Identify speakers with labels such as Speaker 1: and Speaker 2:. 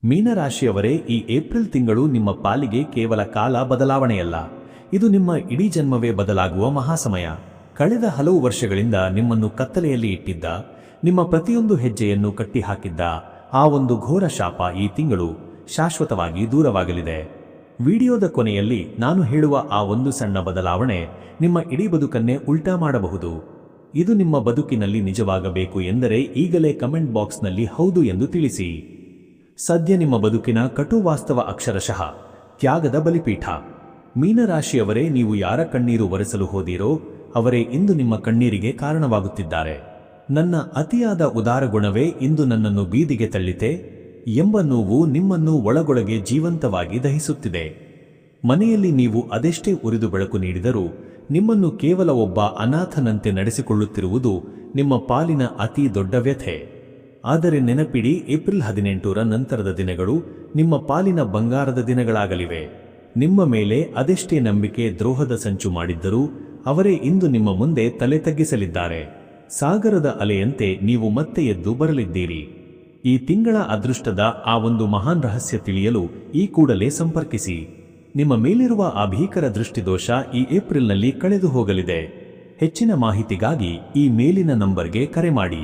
Speaker 1: ಮೀನರಾಶಿಯವರೇ, ಈ ಏಪ್ರಿಲ್ ತಿಂಗಳು ನಿಮ್ಮ ಪಾಲಿಗೆ ಕೇವಲ ಕಾಲ ಬದಲಾವಣೆಯಲ್ಲ, ಇದು ನಿಮ್ಮ ಇಡೀ ಜನ್ಮವೇ ಬದಲಾಗುವ ಮಹಾಸಮಯ. ಕಳೆದ ಹಲವು ವರ್ಷಗಳಿಂದ ನಿಮ್ಮನ್ನು ಕತ್ತಲೆಯಲ್ಲಿ ಇಟ್ಟಿದ್ದ, ನಿಮ್ಮ ಪ್ರತಿಯೊಂದು ಹೆಜ್ಜೆಯನ್ನು ಕಟ್ಟಿಹಾಕಿದ್ದ ಆ ಒಂದು ಘೋರ ಶಾಪ ಈ ತಿಂಗಳು ಶಾಶ್ವತವಾಗಿ ದೂರವಾಗಲಿದೆ. ವಿಡಿಯೋದ ಕೊನೆಯಲ್ಲಿ ನಾನು ಹೇಳುವ ಆ ಒಂದು ಸಣ್ಣ ಬದಲಾವಣೆ ನಿಮ್ಮ ಇಡೀ ಬದುಕನ್ನೇ ಉಲ್ಟಾ ಮಾಡಬಹುದು. ಇದು ನಿಮ್ಮ ಬದುಕಿನಲ್ಲಿ ನಿಜವಾಗಬೇಕು ಎಂದರೆ ಈಗಲೇ ಕಮೆಂಟ್ ಬಾಕ್ಸ್ನಲ್ಲಿ ಹೌದು ಎಂದು ತಿಳಿಸಿ. ಸದ್ಯ ನಿಮ್ಮ ಬದುಕಿನ ಕಟು ವಾಸ್ತವ, ಅಕ್ಷರಶಃ ತ್ಯಾಗದ ಬಲಿಪೀಠ. ಮೀನರಾಶಿಯವರೇ, ನೀವು ಯಾರ ಕಣ್ಣೀರು ಒರೆಸಲು ಹೋದಿರೋ ಅವರೇ ಇಂದು ನಿಮ್ಮ ಕಣ್ಣೀರಿಗೆ ಕಾರಣವಾಗುತ್ತಿದ್ದಾರೆ. ನನ್ನ ಅತಿಯಾದ ಉದಾರ ಗುಣವೇ ಇಂದು ನನ್ನನ್ನು ಬೀದಿಗೆ ತಳ್ಳಿತೆ ಎಂಬ ನೋವು ನಿಮ್ಮನ್ನು ಒಳಗೊಳಗೆ ಜೀವಂತವಾಗಿ ದಹಿಸುತ್ತಿದೆ. ಮನೆಯಲ್ಲಿ ನೀವು ಅದೆಷ್ಟೇ ಉರಿದು ಬೆಳಕು ನೀಡಿದರೂ ನಿಮ್ಮನ್ನು ಕೇವಲ ಒಬ್ಬ ಅನಾಥನಂತೆ ನಡೆಸಿಕೊಳ್ಳುತ್ತಿರುವುದು ನಿಮ್ಮ ಪಾಲಿನ ಅತಿ ದೊಡ್ಡ ವ್ಯಥೆ. ಆದರೆ ನೆನಪಿಡಿ, ಏಪ್ರಿಲ್ 18ರ ನಂತರದ ದಿನಗಳು ನಿಮ್ಮ ಪಾಲಿನ ಬಂಗಾರದ ದಿನಗಳಾಗಲಿವೆ. ನಿಮ್ಮ ಮೇಲೆ ಅದೆಷ್ಟೇ ನಂಬಿಕೆ ದ್ರೋಹದ ಸಂಚು ಮಾಡಿದ್ದರೂ ಅವರೇ ಇಂದು ನಿಮ್ಮ ಮುಂದೆ ತಲೆ ತಗ್ಗಿಸಲಿದ್ದಾರೆ. ಸಾಗರದ ಅಲೆಯಂತೆ ನೀವು ಮತ್ತೆ ಎದ್ದು ಬರಲಿದ್ದೀರಿ. ಈ ತಿಂಗಳ ಅದೃಷ್ಟದ ಆ ಒಂದು ಮಹಾನ್ ರಹಸ್ಯ ತಿಳಿಯಲು ಈ ಕೂಡಲೇ ಸಂಪರ್ಕಿಸಿ. ನಿಮ್ಮ ಮೇಲಿರುವ ಆ ಭೀಕರ ದೃಷ್ಟಿದೋಷ ಈ ಏಪ್ರಿಲ್ನಲ್ಲಿ ಕಳೆದು ಹೋಗಲಿದೆ. ಹೆಚ್ಚಿನ ಮಾಹಿತಿಗಾಗಿ ಈ ಮೇಲಿನ ನಂಬರ್ಗೆ ಕರೆ ಮಾಡಿ.